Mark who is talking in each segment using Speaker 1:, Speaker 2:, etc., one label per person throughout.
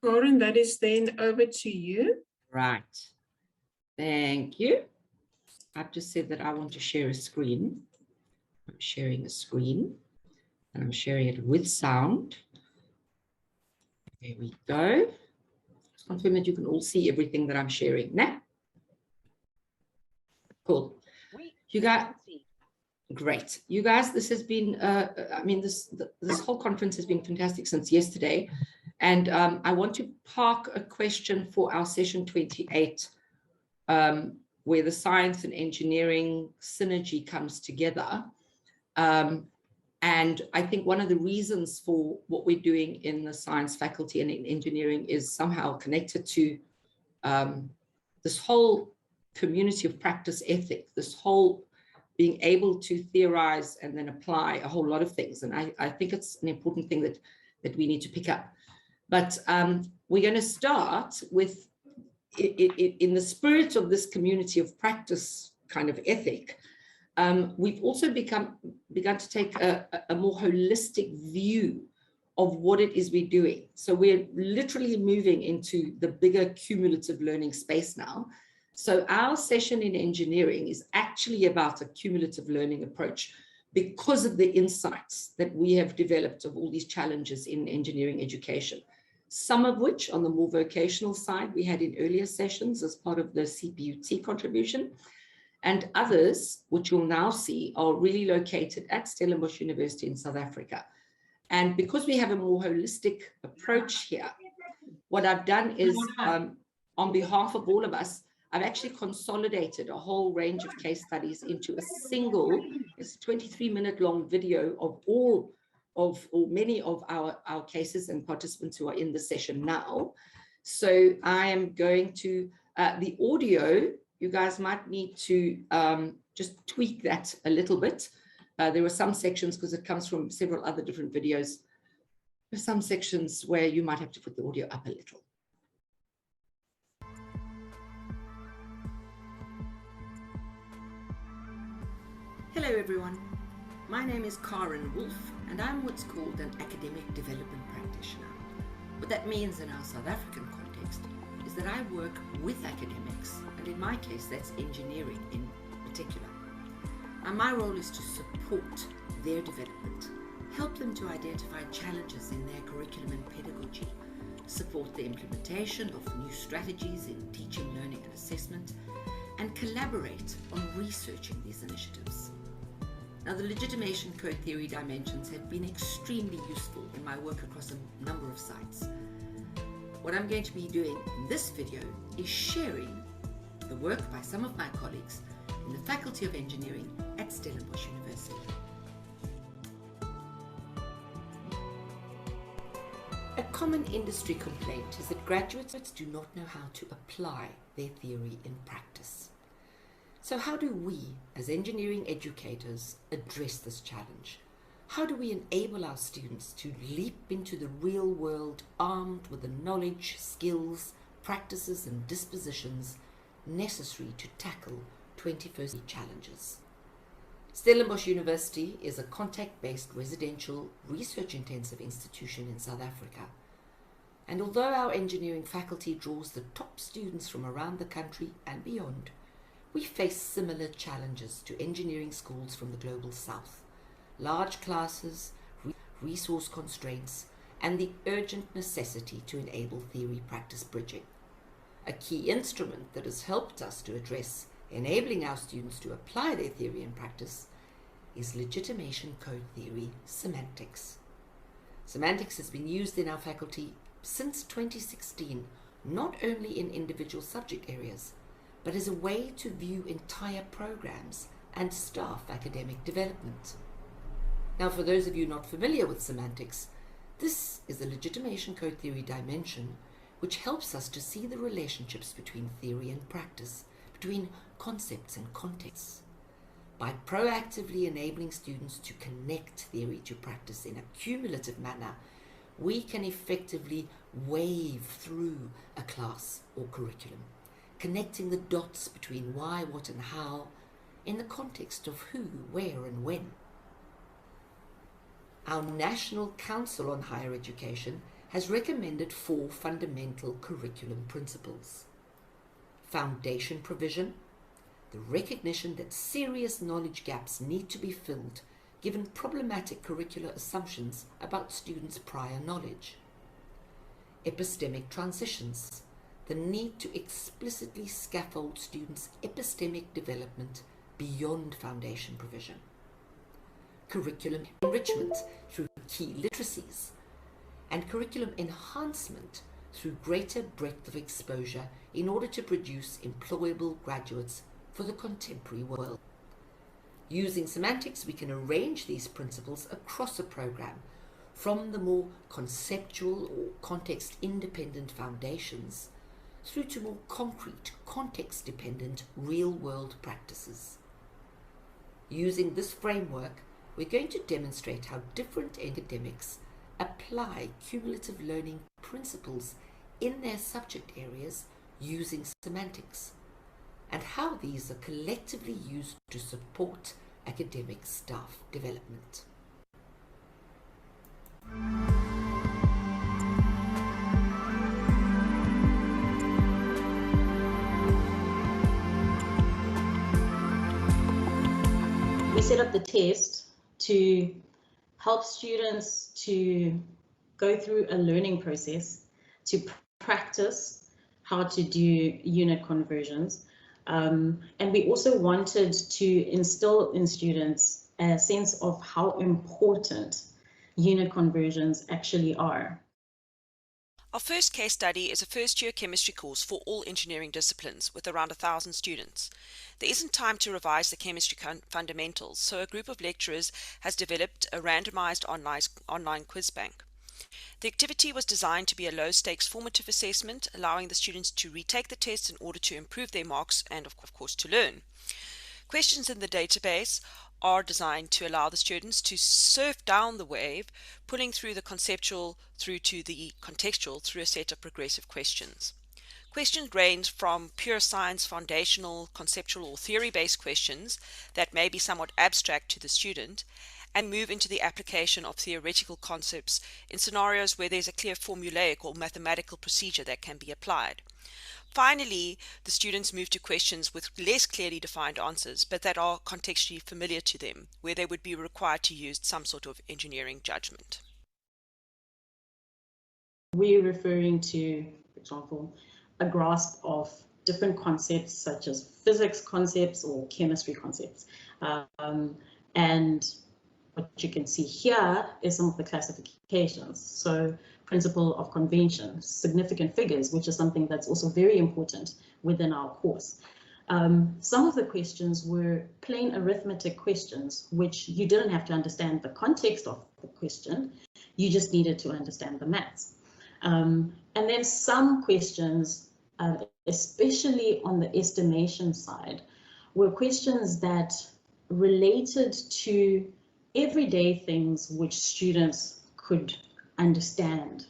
Speaker 1: Karin, that is then over to you.
Speaker 2: Right. Thank you. I've just said that I want to share a screen. I'm sharing a screen and I'm sharing it with sound. There we go. Just confirm that you can all see everything that I'm sharing. Now, cool. You got great. You guys, this has been, I mean, this whole conference has been fantastic since yesterday. And I want to park a question for our session 28, where the science and engineering synergy comes together. And I think one of the reasons for what we're doing in the science faculty and in engineering is somehow connected to this whole community of practice ethic, this whole being able to theorize and then apply a whole lot of things. And I think it's an important thing that we need to pick up. But we're going to start with, in the spirit of this community of practice kind of ethic, we've also begun to take a more holistic view of what it is we're doing. So we're literally moving into the bigger cumulative learning space now. So our session in engineering is actually about a cumulative learning approach because of the insights that we have developed of all these challenges in engineering education. Some of which on the more vocational side, we had in earlier sessions as part of the CPUT contribution. And others, which you'll now see, are really located at Stellenbosch University in South Africa. And because we have a more holistic approach here, what I've done is, on behalf of all of us, I've actually consolidated a whole range of case studies into a single, it's a 23-minute long video of all of, or many of our cases and participants who are in the session now. So I am going to, the audio, you guys might need to just tweak that a little bit. There are some sections, because it comes from several other different videos, there's some sections where you might have to put the audio up a little. Hello everyone, my name is Karin Wolff and I'm what's called an academic development practitioner. What that means in our South African context is that I work with academics, and in my case that's engineering in particular. And my role is to support their development, help them to identify challenges in their curriculum and pedagogy, support the implementation of new strategies in teaching, learning and assessment, and collaborate on researching these initiatives. Now, the legitimation code theory dimensions have been extremely useful in my work across a number of sites. What I'm going to be doing in this video is sharing the work by some of my colleagues in the Faculty of Engineering at Stellenbosch University. A common industry complaint is that graduates do not know how to apply their theory in practice. So how do we, as engineering educators, address this challenge? How do we enable our students to leap into the real world armed with the knowledge, skills, practices and dispositions necessary to tackle 21st century challenges? Stellenbosch University is a contact-based residential research-intensive institution in South Africa. And although our engineering faculty draws the top students from around the country and beyond, we face similar challenges to engineering schools from the global south. Large classes, resource constraints, and the urgent necessity to enable theory-practice bridging. A key instrument that has helped us to address enabling our students to apply their theory in practice is legitimation code theory semantics. Semantics has been used in our faculty since 2016, not only in individual subject areas, but as a way to view entire programs and staff academic development. Now, for those of you not familiar with semantics, this is the legitimation code theory dimension, which helps us to see the relationships between theory and practice, between concepts and contexts. By proactively enabling students to connect theory to practice in a cumulative manner, we can effectively wave through a class or curriculum, connecting the dots between why, what, and how in the context of who, where, and when. Our National Council on Higher Education has recommended 4 fundamental curriculum principles. Foundation provision, the recognition that serious knowledge gaps need to be filled given problematic curricular assumptions about students' prior knowledge. Epistemic transitions, the need to explicitly scaffold students' epistemic development beyond foundation provision. Curriculum enrichment through key literacies, and curriculum enhancement through greater breadth of exposure in order to produce employable graduates for the contemporary world. Using semantics, we can arrange these principles across a program, from the more conceptual or context-independent foundations through to more concrete, context-dependent, real-world practices. Using this framework, we're going to demonstrate how different academics apply cumulative learning principles in their subject areas using semantics, and how these are collectively used to support academic staff development.
Speaker 3: We set up the test to help students to go through a learning process, to practice how to do unit conversions. And we also wanted to instill in students a sense of how important unit conversions actually are.
Speaker 4: Our first case study is a first-year chemistry course for all engineering disciplines with around 1,000 students. There isn't time to revise the chemistry fundamentals, so a group of lecturers has developed a randomized online quiz bank. The activity was designed to be a low-stakes formative assessment, allowing the students to retake the tests in order to improve their marks and, of course, to learn. Questions in the database are designed to allow the students to surf down the wave, pulling through the conceptual through to the contextual through a set of progressive questions. Questions range from pure science, foundational, conceptual or theory-based questions that may be somewhat abstract to the student, and move into the application of theoretical concepts in scenarios where there's a clear formulaic or mathematical procedure that can be applied. Finally, the students move to questions with less clearly defined answers, but that are contextually familiar to them, where they would be required to use some sort of engineering judgment.
Speaker 3: We're referring to, for example, a grasp of different concepts such as physics concepts or chemistry concepts. And what you can see here is some of the classifications. So principle of convention, significant figures, which is something that's also very important within our course. Some of the questions were plain arithmetic questions, which you didn't have to understand the context of the question, you just needed to understand the maths. And then some questions, especially on the estimation side, were questions that related to everyday things which students could understand.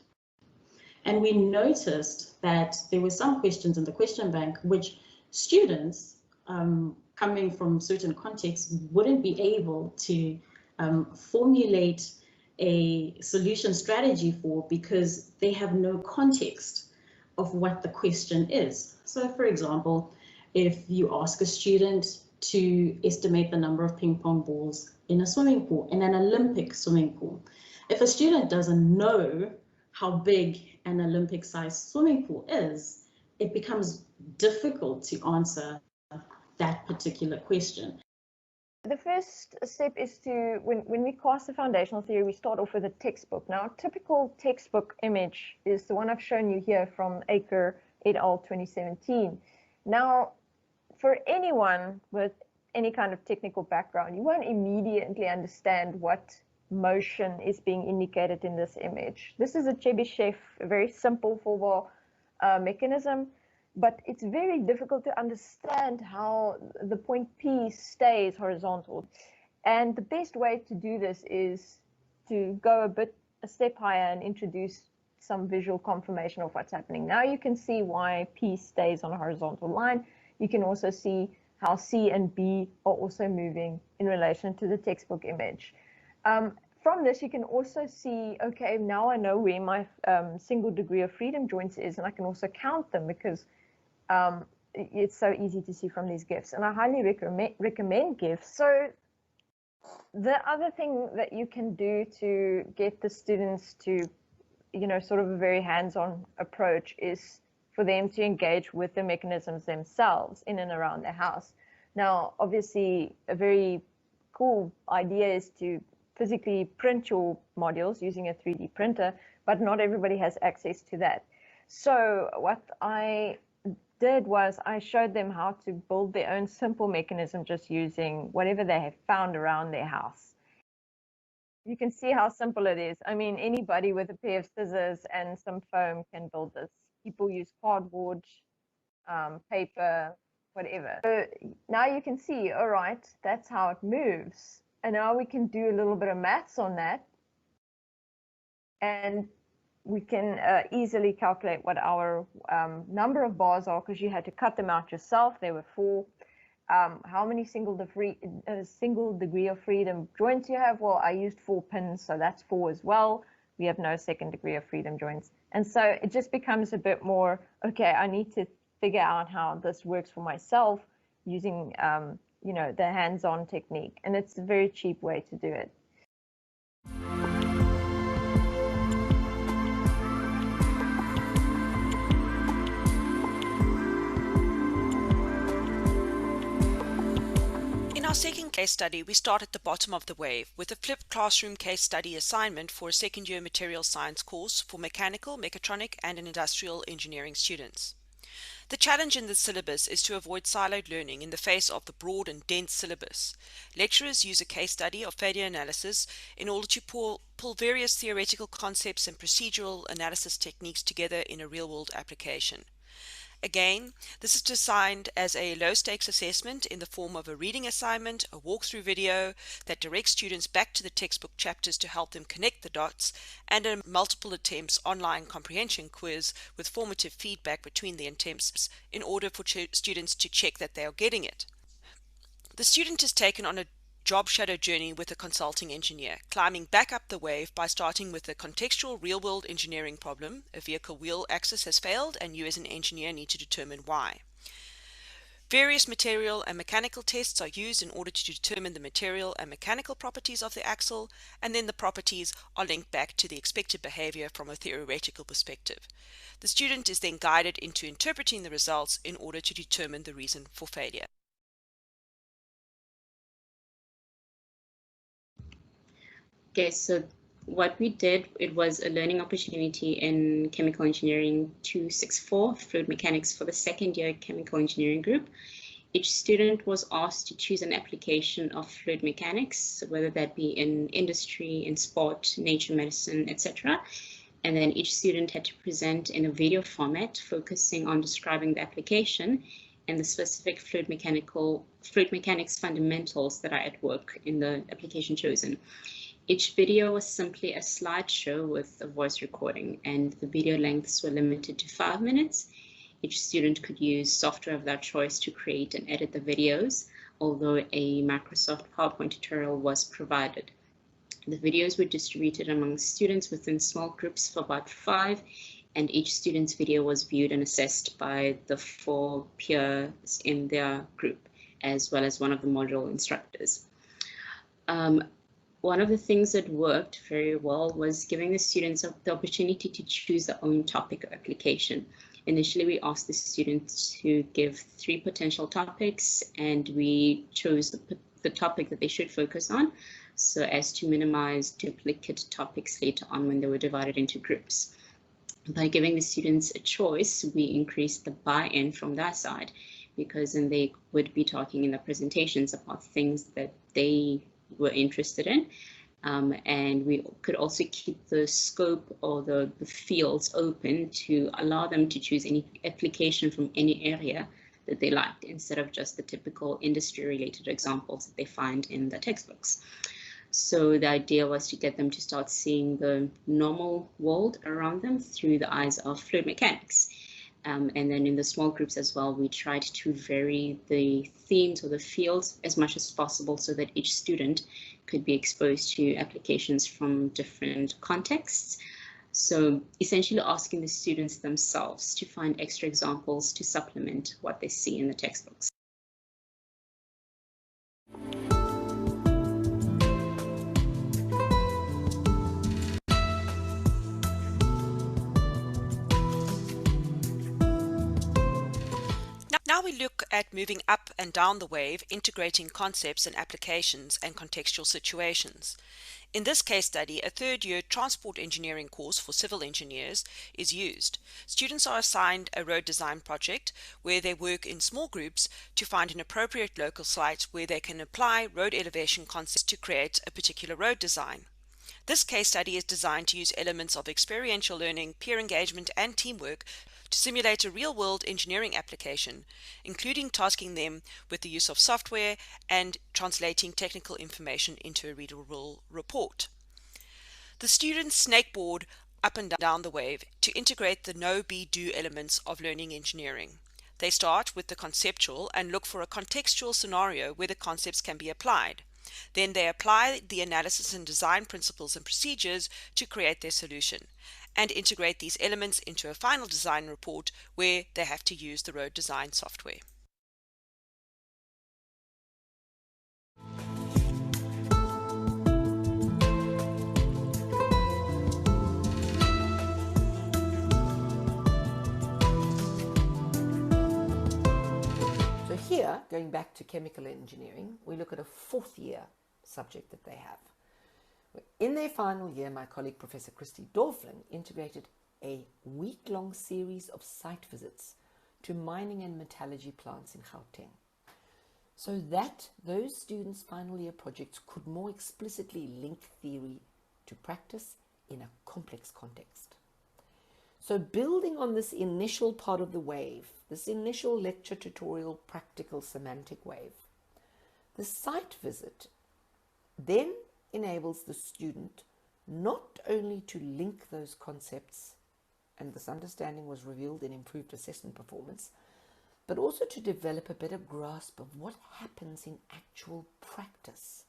Speaker 3: And we noticed that there were some questions in the question bank which students coming from certain contexts wouldn't be able to formulate a solution strategy for because they have no context of what the question is. So for example, if you ask a student to estimate the number of ping pong balls in a swimming pool, in an Olympic swimming pool, if a student doesn't know how big an Olympic sized swimming pool is, it becomes difficult to answer that particular question.
Speaker 5: The first step is to, when we cast the foundational theory, we start off with a textbook. Now, a typical textbook image is the one I've shown you here from Aker et al. 2017. Now, for anyone with any kind of technical background, you won't immediately understand what motion is being indicated in this image. This is a Chebyshev, a very simple four-ball mechanism, but it's very difficult to understand how the point P stays horizontal. And the best way to do this is to go a step higher and introduce some visual confirmation of what's happening. Now you can see why P stays on a horizontal line. You can also see how C and B are also moving in relation to the textbook image. from this, you can also see, okay, now I know where my single degree of freedom joints is, and I can also count them because it's so easy to see from these GIFs. And I highly recommend GIFs. So the other thing that you can do to get the students to, sort of a very hands-on approach is for them to engage with the mechanisms themselves in and around their house. Now, obviously, a very cool idea is to physically print your modules using a 3D printer, but not everybody has access to that. So what I did was I showed them how to build their own simple mechanism just using whatever they have found around their house. You can see how simple it is. I mean, anybody with a pair of scissors and some foam can build this. People use cardboard, paper, whatever. So now you can see, all right, that's how it moves. And now we can do a little bit of maths on that. And we can easily calculate what our number of bars are, because you had to cut them out yourself. There were 4. How many single degree of freedom joints you have? Well, I used 4 pins, so that's 4 as well. We have no second degree of freedom joints. And so it just becomes a bit more, okay, I need to figure out how this works for myself using, the hands-on technique. And it's a very cheap way to do it.
Speaker 4: In our second case study, we start at the bottom of the wave with a flipped classroom case study assignment for a second-year material science course for mechanical, mechatronic, and industrial engineering students. The challenge in this syllabus is to avoid siloed learning in the face of the broad and dense syllabus. Lecturers use a case study of failure analysis in order to pull various theoretical concepts and procedural analysis techniques together in a real-world application. Again, this is designed as a low-stakes assessment in the form of a reading assignment, a walkthrough video that directs students back to the textbook chapters to help them connect the dots, and a multiple attempts online comprehension quiz with formative feedback between the attempts in order for students to check that they are getting it. The student is taken on a job shadow journey with a consulting engineer, climbing back up the wave by starting with a contextual real-world engineering problem. A vehicle wheel axis has failed and you as an engineer need to determine why. Various material and mechanical tests are used in order to determine the material and mechanical properties of the axle, and then the properties are linked back to the expected behavior from a theoretical perspective. The student is then guided into interpreting the results in order to determine the reason for failure.
Speaker 6: Okay, so what we did, it was a learning opportunity in Chemical Engineering 264, Fluid Mechanics for the second year Chemical Engineering group. Each student was asked to choose an application of fluid mechanics, whether that be in industry, in sport, nature medicine, etc. And then each student had to present in a video format, focusing on describing the application and the specific fluid mechanics fundamentals that are at work in the application chosen. Each video was simply a slideshow with a voice recording, and the video lengths were limited to 5 minutes. Each student could use software of their choice to create and edit the videos, although a Microsoft PowerPoint tutorial was provided. The videos were distributed among students within small groups of about 5, and each student's video was viewed and assessed by the 4 peers in their group, as well as one of the module instructors. One of the things that worked very well was giving the students the opportunity to choose their own topic or application. Initially, we asked the students to give 3 potential topics, and we chose the topic that they should focus on, so as to minimize duplicate topics later on when they were divided into groups. By giving the students a choice, we increased the buy-in from their side, because then they would be talking in their presentations about things that they were interested in, and we could also keep the scope or the fields open to allow them to choose any application from any area that they liked, instead of just the typical industry related examples that they find in the textbooks. So the idea was to get them to start seeing the normal world around them through the eyes of fluid mechanics. And then in the small groups as well, we tried to vary the themes or the fields as much as possible so that each student could be exposed to applications from different contexts. So essentially asking the students themselves to find extra examples to supplement what they see in the textbooks.
Speaker 4: Now we look at moving up and down the wave, integrating concepts and applications and contextual situations. In this case study, a third-year transport engineering course for civil engineers is used. Students are assigned a road design project where they work in small groups to find an appropriate local site where they can apply road elevation concepts to create a particular road design. This case study is designed to use elements of experiential learning, peer engagement, and teamwork to simulate a real-world engineering application, including tasking them with the use of software and translating technical information into a readable report. The students snakeboard up and down the wave to integrate the know, be, do elements of learning engineering. They start with the conceptual and look for a contextual scenario where the concepts can be applied. Then they apply the analysis and design principles and procedures to create their solution, and integrate these elements into a final design report where they have to use the road design software.
Speaker 2: So here, going back to chemical engineering, we look at a fourth year subject that they have. In their final year, my colleague Professor Christy Dorfling integrated a week-long series of site visits to mining and metallurgy plants in Gauteng, so that those students' final year projects could more explicitly link theory to practice in a complex context. So building on this initial part of the wave, this initial lecture, tutorial, practical, semantic wave, the site visit then enables the student not only to link those concepts, and this understanding was revealed in improved assessment performance, but also to develop a better grasp of what happens in actual practice.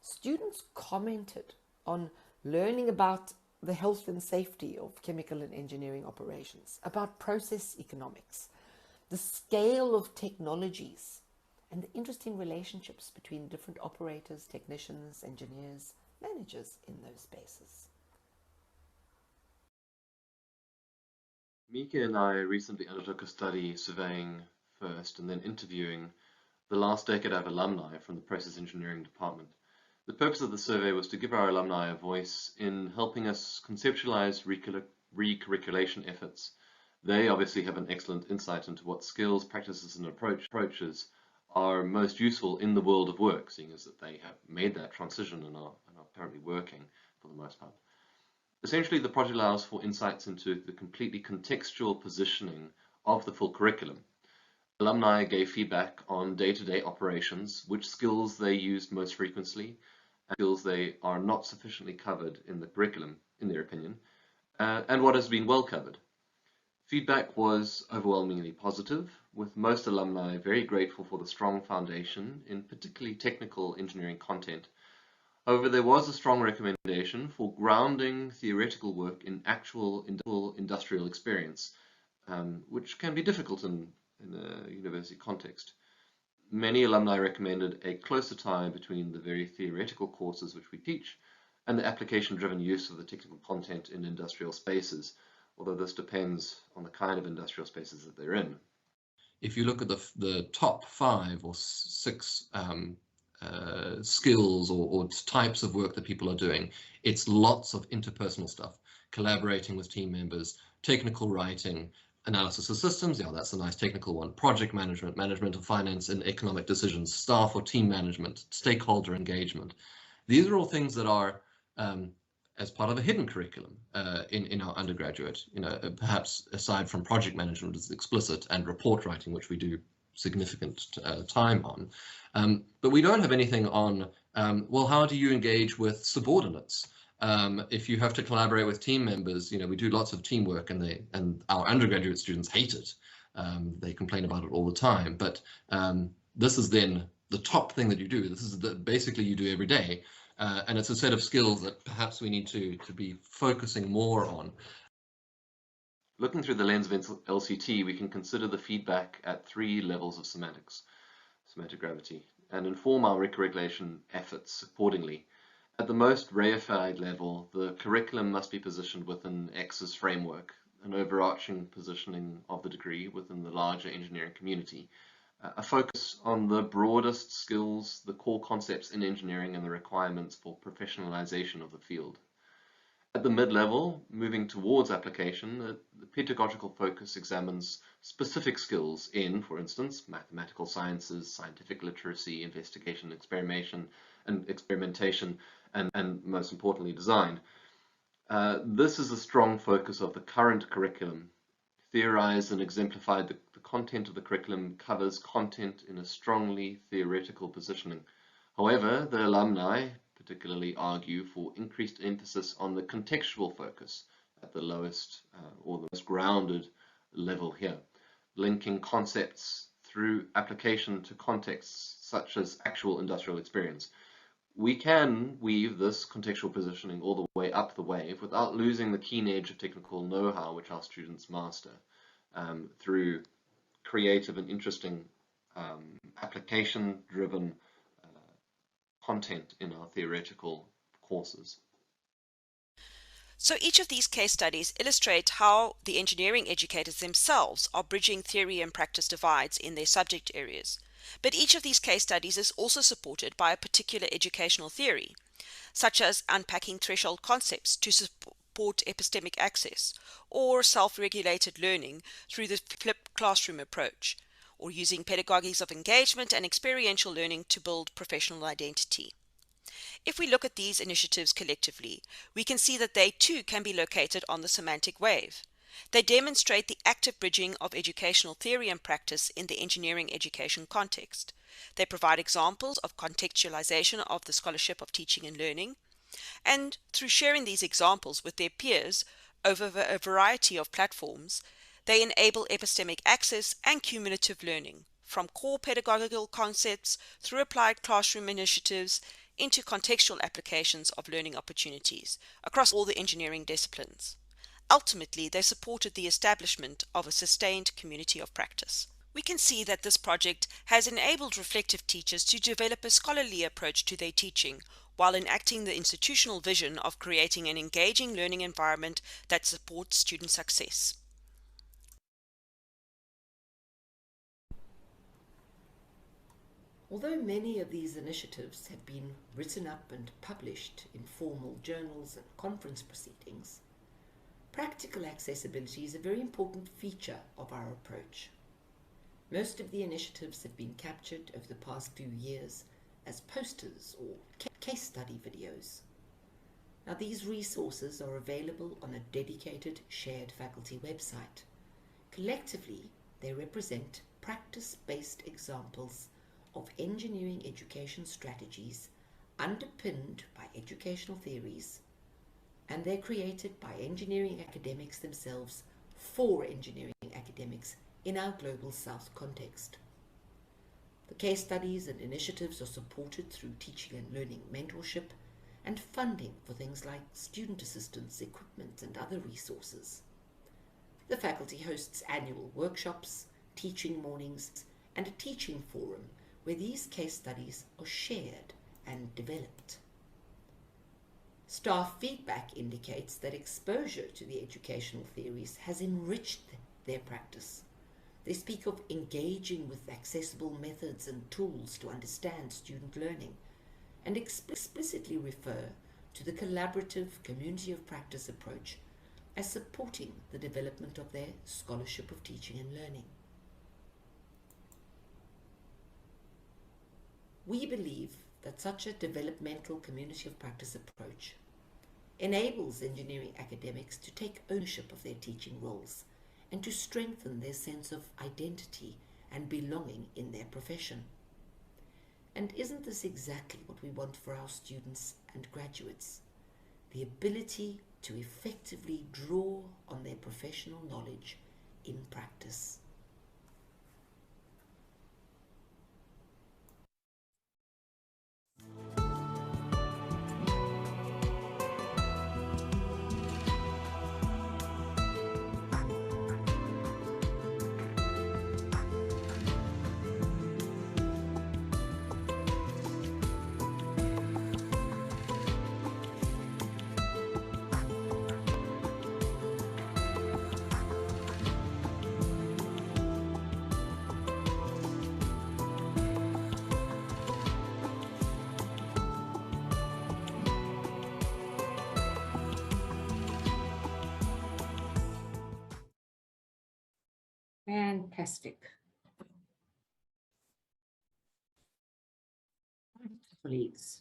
Speaker 2: Students commented on learning about the health and safety of chemical and engineering operations, about process economics, the scale of technologies, and the interesting relationships between different operators, technicians, engineers, managers in those spaces.
Speaker 7: Mika and I recently undertook a study surveying first and then interviewing the last decade of alumni from the process engineering department. The purpose of the survey was to give our alumni a voice in helping us conceptualize recurriculation efforts. They obviously have an excellent insight into what skills, practices, and approaches are most useful in the world of work, seeing as that they have made that transition and are currently working for the most part. Essentially, the project allows for insights into the completely contextual positioning of the full curriculum. Alumni gave feedback on day-to-day operations, which skills they used most frequently, and skills they are not sufficiently covered in the curriculum, in their opinion, and what has been well covered. Feedback was overwhelmingly positive, with most alumni very grateful for the strong foundation in particularly technical engineering content. However, there was a strong recommendation for grounding theoretical work in actual industrial experience, which can be difficult in a university context. Many alumni recommended a closer tie between the very theoretical courses which we teach and the application-driven use of the technical content in industrial spaces, although this depends on the kind of industrial spaces that they're in. If you look at the top 5 or 6 skills or types of work that people are doing, it's lots of interpersonal stuff, collaborating with team members, technical writing, analysis of systems, yeah, that's a nice technical one, project management, management of finance and economic decisions, staff or team management, stakeholder engagement. These are all things that are as part of a hidden curriculum in our undergraduate, perhaps aside from project management as explicit and report writing, which we do significant time on. But we don't have anything on, well, how do you engage with subordinates?
Speaker 8: If you have to collaborate with team members, we do lots of teamwork, and our undergraduate students hate it. They complain about it all the time, but this is then the top thing that you do. This is basically you do every day, and it's a set of skills that perhaps we need to be focusing more on.
Speaker 7: Looking through the lens of LCT, we can consider the feedback at 3 levels of semantics, semantic gravity, and inform our recurriculation efforts accordingly. At the most reified level, the curriculum must be positioned within X's framework, an overarching positioning of the degree within the larger engineering community, a focus on the broadest skills, the core concepts in engineering, and the requirements for professionalization of the field. At the mid-level, moving towards application, the pedagogical focus examines specific skills in, for instance, mathematical sciences, scientific literacy, investigation, experimentation, and most importantly, design. This is a strong focus of the current curriculum. Theorized and exemplified, the content of the curriculum covers content in a strongly theoretical positioning. However, the alumni particularly argue for increased emphasis on the contextual focus at the lowest or the most grounded level here, linking concepts through application to contexts such as actual industrial experience. We can weave this contextual positioning all the way up the wave without losing the keen edge of technical know-how which our students master through creative and interesting application-driven content in our theoretical courses.
Speaker 4: So each of these case studies illustrate how the engineering educators themselves are bridging theory and practice divides in their subject areas. But each of these case studies is also supported by a particular educational theory, such as unpacking threshold concepts to support epistemic access, or self-regulated learning through the flipped classroom approach, or using pedagogies of engagement and experiential learning to build professional identity. If we look at these initiatives collectively, we can see that they too can be located on the semantic wave. They demonstrate the active bridging of educational theory and practice in the engineering education context. They provide examples of contextualization of the scholarship of teaching and learning, and through sharing these examples with their peers over a variety of platforms, they enable epistemic access and cumulative learning, from core pedagogical concepts through applied classroom initiatives into contextual applications of learning opportunities across all the engineering disciplines. Ultimately, they supported the establishment of a sustained community of practice. We can see that this project has enabled reflective teachers to develop a scholarly approach to their teaching while enacting the institutional vision of creating an engaging learning environment that supports student success.
Speaker 2: Although many of these initiatives have been written up and published in formal journals and conference proceedings, practical accessibility is a very important feature of our approach. Most of the initiatives have been captured over the past few years as posters or case study videos. Now, these resources are available on a dedicated shared faculty website. Collectively, they represent practice-based examples of engineering education strategies underpinned by educational theories, and they're created by engineering academics themselves for engineering academics in our Global South context. The case studies and initiatives are supported through teaching and learning mentorship and funding for things like student assistance, equipment, and other resources. The faculty hosts annual workshops, teaching mornings, and a teaching forum where these case studies are shared and developed. Staff feedback indicates that exposure to the educational theories has enriched their practice. They speak of engaging with accessible methods and tools to understand student learning, and explicitly refer to the collaborative community of practice approach as supporting the development of their scholarship of teaching and learning. We believe that such a developmental community of practice approach enables engineering academics to take ownership of their teaching roles and to strengthen their sense of identity and belonging in their profession. And isn't this exactly what we want for our students and graduates? the ability to effectively draw on their professional knowledge in practice. Fantastic. Colleagues.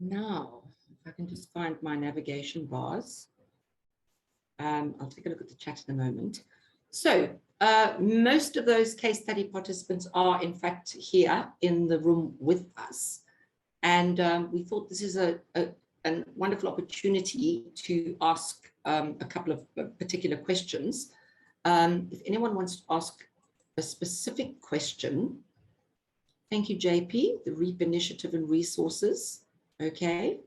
Speaker 2: Now, if I can just find my navigation bars. I'll take a look at the chat in a moment. So most of those case study participants are in fact here in the room with us. And we thought this is a wonderful opportunity to ask a couple of particular questions. If anyone wants to ask a specific question, thank you, JP, the REAP initiative and resources. Okay,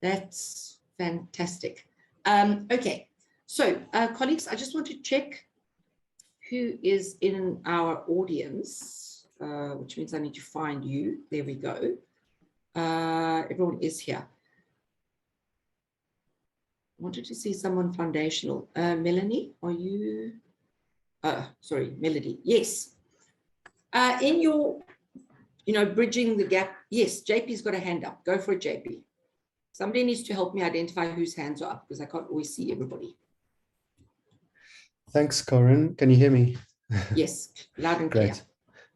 Speaker 2: that's fantastic. Okay, so colleagues, I just want to check who is in our audience, which means I need to find you. There we go. Everyone is here. Wanted to see someone foundational. Melanie, are you? Sorry, Melody. Yes. In your, bridging the gap. Yes, JP's got a hand up. Go for it, JP. Somebody needs to help me identify whose hands are up because I can't always see everybody.
Speaker 9: Thanks, Karin. Can you hear me?
Speaker 2: Yes, loud and clear.
Speaker 9: Great.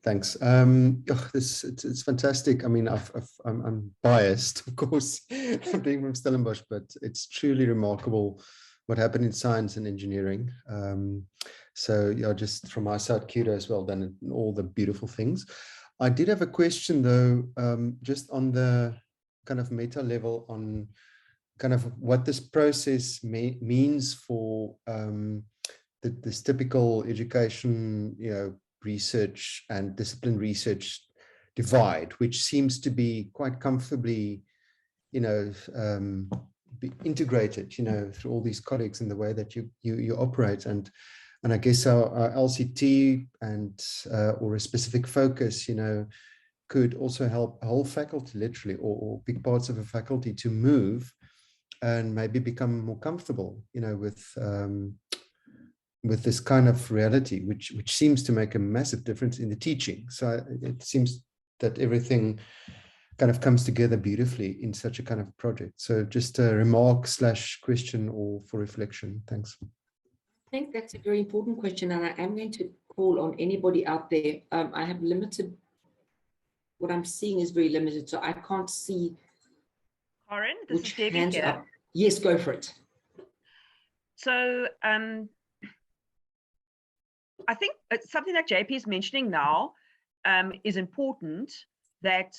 Speaker 9: Thanks. It's fantastic. I mean, I'm biased, of course, I'm being from Stellenbosch, but it's truly remarkable what happened in science and engineering. So yeah, just from my side, kudos, well done, and all the beautiful things. I did have a question though, just on the kind of meta level on kind of what this process means for this typical education, research and discipline research divide, which seems to be quite comfortably, be integrated, through all these colleagues in the way that you operate. And I guess our LCT and or a specific focus, could also help a whole faculty literally, or big parts of a faculty to move and maybe become more comfortable, with this kind of reality, which seems to make a massive difference in the teaching. So it seems that everything kind of comes together beautifully in such a kind of project. So just a remark / question or for reflection. Thanks.
Speaker 2: I think that's a very important question, and I am going to call on anybody out there. I have limited, what I'm seeing is very limited, so I can't see.
Speaker 10: Karin, this is Debbie
Speaker 2: hands
Speaker 10: here.
Speaker 2: up. Yes, go for it.
Speaker 10: So I think something that JP is mentioning now is important, that,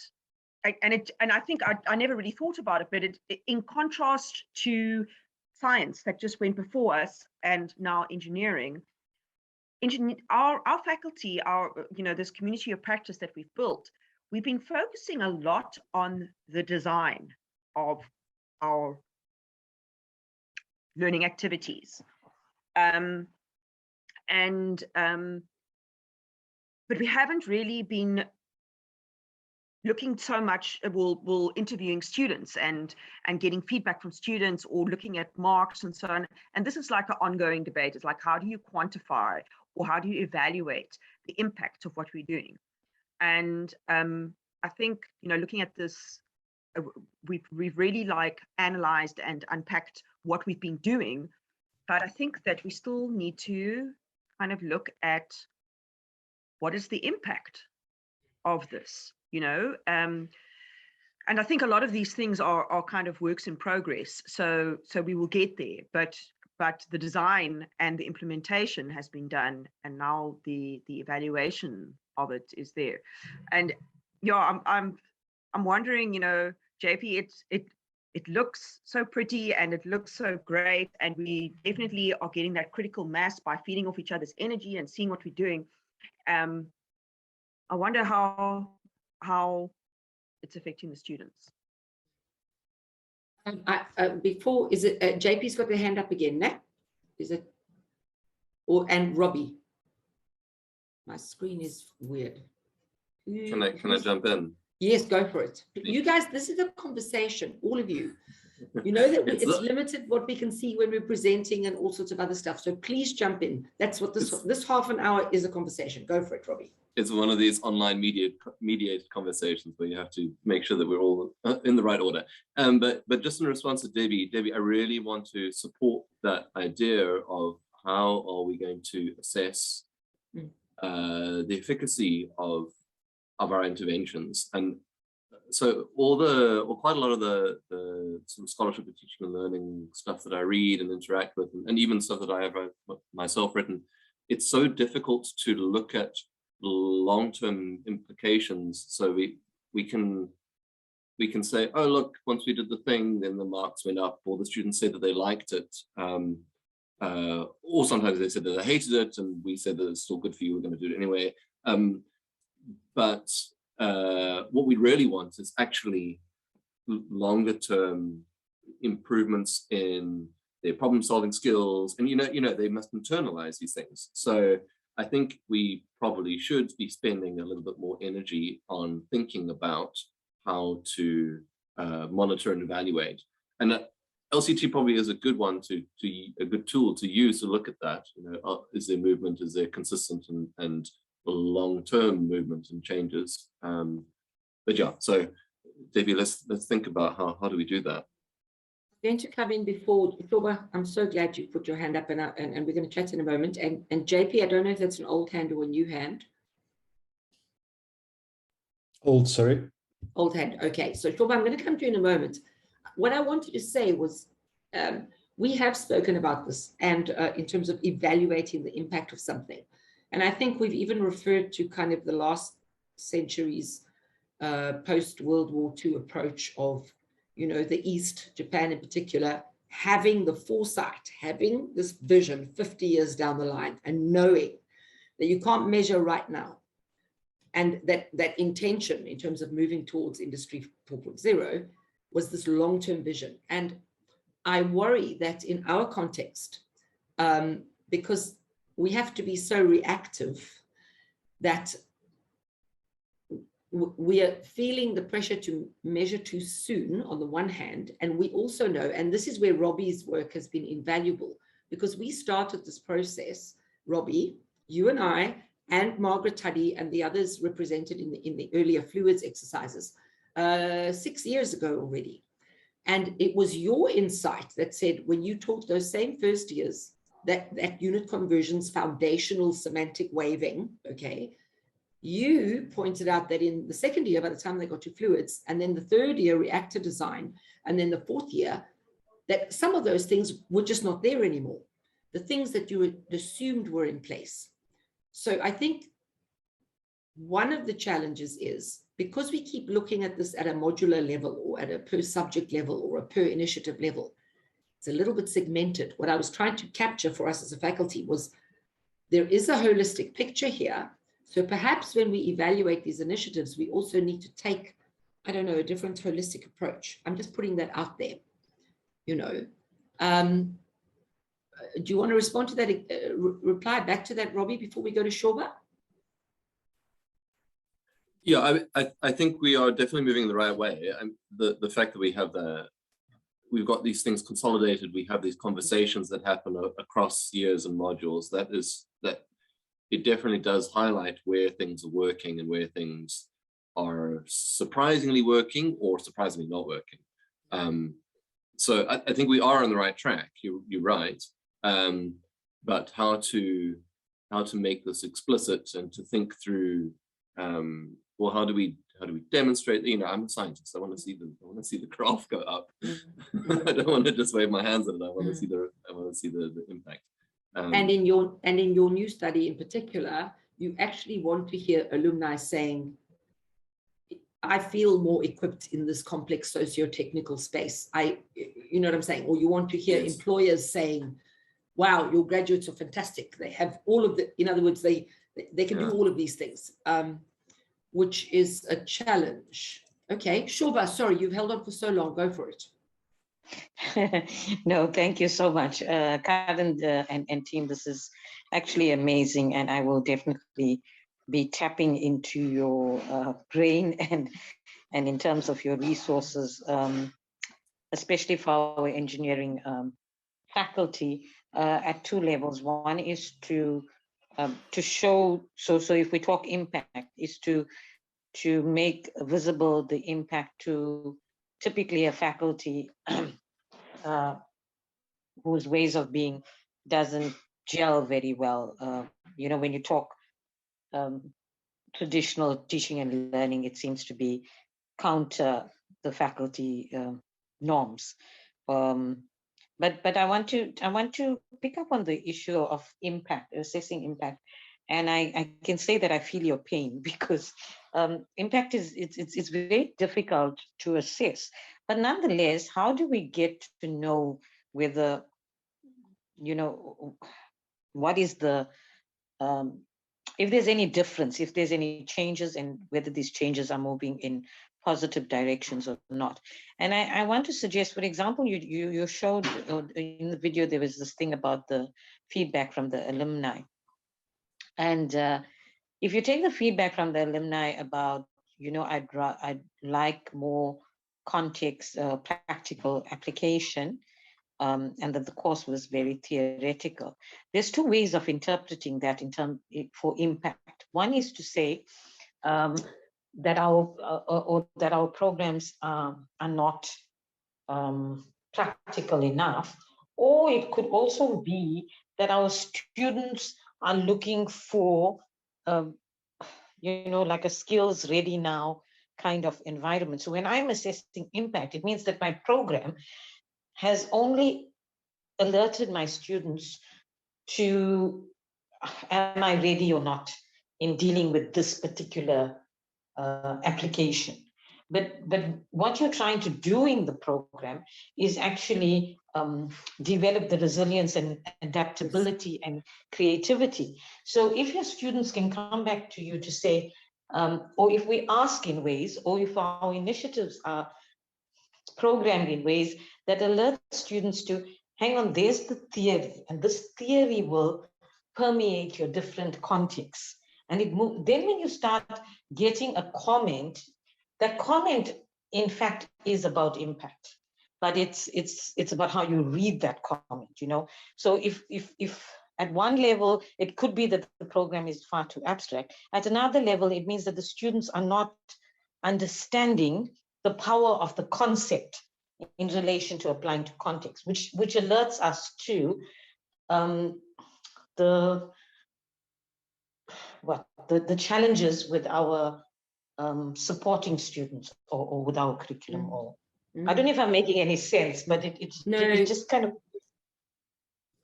Speaker 10: and I think I never really thought about it, but in contrast to science that just went before us and now engineering, our faculty, this community of practice that we've built, we've been focusing a lot on the design of our learning activities. But we haven't really been looking so much, we'll interviewing students and getting feedback from students, or looking at marks and so on. And this is like an ongoing debate. It's like, how do you quantify or how do you evaluate the impact of what we're doing? And I think, looking at this, we've really analyzed and unpacked what we've been doing, but I think that we still need to kind of look at what is the impact of this, and I think a lot of these things are kind of works in progress. So we will get there, but the design and the implementation has been done, and now the evaluation of it is there. And yeah, I'm wondering, JP, it looks so pretty and it looks so great, and we definitely are getting that critical mass by feeding off each other's energy and seeing what we're doing. I wonder how it's affecting the students.
Speaker 2: Before, is it JP's got their hand up again? No? Is it? And Robbie? My screen is weird.
Speaker 7: Can I jump in?
Speaker 2: Yes, go for it. You guys, this is a conversation, all of you. You know that it's limited what we can see when we're presenting and all sorts of other stuff. So please jump in. That's what this half an hour is, a conversation. Go for it, Robbie.
Speaker 7: It's one of these online mediated conversations where you have to make sure that we're all in the right order. But just in response to Debbie, I really want to support that idea of how are we going to assess the efficacy of our interventions. And so quite a lot of the sort of scholarship of teaching and learning stuff that I read and interact with, and even stuff that I have myself written, it's so difficult to look at long-term implications. So we can say, oh look, once we did the thing, then the marks went up, or the students said that they liked it, or sometimes they said that they hated it, and we said that it's still good for you, we're going to do it anyway. But what we really want is actually longer term improvements in their problem solving skills, and you know they must internalize these things. So I think we probably should be spending a little bit more energy on thinking about how to monitor and evaluate. And LCT probably is a good one a good tool to use to look at that. You know, is there movement? Is there consistent and long-term movement and changes? But yeah, so Debbie, let's think about how do we do that.
Speaker 2: I'm going to come in before Shoba. I'm so glad you put your hand up, and we're going to chat in a moment. And JP, I don't know if that's an old hand or a new hand.
Speaker 9: Old, sorry.
Speaker 2: Old hand. Okay, so Shoba, I'm going to come to you in a moment. What I wanted to say was, we have spoken about this, and in terms of evaluating the impact of something. And I think we've even referred to kind of the last century's post-World War II approach of, you know, the East, Japan in particular, having the foresight, having this vision 50 years down the line, and knowing that you can't measure right now. And that intention in terms of moving towards Industry 4.0 was this long-term vision. And I worry that in our context, because we have to be so reactive, that we are feeling the pressure to measure too soon on the one hand, and we also know, and this is where Robbie's work has been invaluable, because we started this process, Robbie, you and I, and Margaret Tuddy and the others represented in the earlier fluids exercises 6 years ago already. And it was your insight that said, when you taught those same first years, that unit conversions, foundational semantic waving, okay, you pointed out that in the second year, by the time they got to fluids, and then the third year, reactor design, and then the fourth year, that some of those things were just not there anymore. The things that you had assumed were in place. So I think one of the challenges is, because we keep looking at this at a modular level, or at a per subject level, or a per initiative level, it's a little bit segmented. What I was trying to capture for us as a faculty was, there is a holistic picture here. So perhaps when we evaluate these initiatives, we also need to take, I don't know, a different holistic approach. I'm just putting that out there, you know. Do you want to respond to that, reply back to that, Robbie, before we go to Shoba?
Speaker 7: Yeah, I think we are definitely moving in the right way. The fact that we've got these things consolidated, we have these conversations that happen across years and modules, that it definitely does highlight where things are working and where things are surprisingly working or surprisingly not working. So I think we are on the right track. You're right. But how to make this explicit and to think through, well, how do we demonstrate? You know, I'm a scientist. I want to see the graph go up. I don't want to just wave my hands at it. I want to see the impact.
Speaker 2: And in your new study in particular, you actually want to hear alumni saying, I feel more equipped in this complex socio-technical space. You know what I'm saying? Or you want to hear employers saying, wow, your graduates are fantastic. They have all of the, in other words, they can do all of these things, which is a challenge. Okay, Shoba, sorry, you've held on for so long. Go for it.
Speaker 11: No, thank you so much, Karin and team. This is actually amazing, and I will definitely be tapping into your brain and in terms of your resources, especially for our engineering faculty at two levels. One is to show. So if we talk impact, is to make visible the impact to typically a faculty whose ways of being doesn't gel very well. You know, when you talk traditional teaching and learning, it seems to be counter the faculty norms. But I want to pick up on the issue of impact, assessing impact, and I can say that I feel your pain, because impact it's very difficult to assess. But nonetheless, how do we get to know whether, you know, what is the if there's any difference, if there's any changes, and whether these changes are moving in positive directions or not. And I want to suggest, for example, you showed in the video, there was this thing about the feedback from the alumni. And if you take the feedback from the alumni about, you know, I'd like more context, practical application, and that the course was very theoretical. There's two ways of interpreting that for impact. One is to say that our programs are not practical enough, or it could also be that our students are looking for, you know, like a skills ready now kind of environment. So when I'm assessing impact, it means that my program has only alerted my students to, am I ready or not in dealing with this particular application. But what you're trying to do in the program is actually develop the resilience and adaptability and creativity. So if your students can come back to you to say, or if we ask in ways, or if our initiatives are programmed in ways that alert students to, hang on, there's the theory, and this theory will permeate your different contexts. And then when you start getting a comment, that comment, in fact, is about impact, but it's about how you read that comment, you know? So if at one level, it could be that the program is far too abstract. At another level, it means that the students are not understanding the power of the concept in relation to applying to context, which alerts us to the challenges with our supporting students or with our curriculum. Or I don't know if I'm making any sense, but it's just kind of.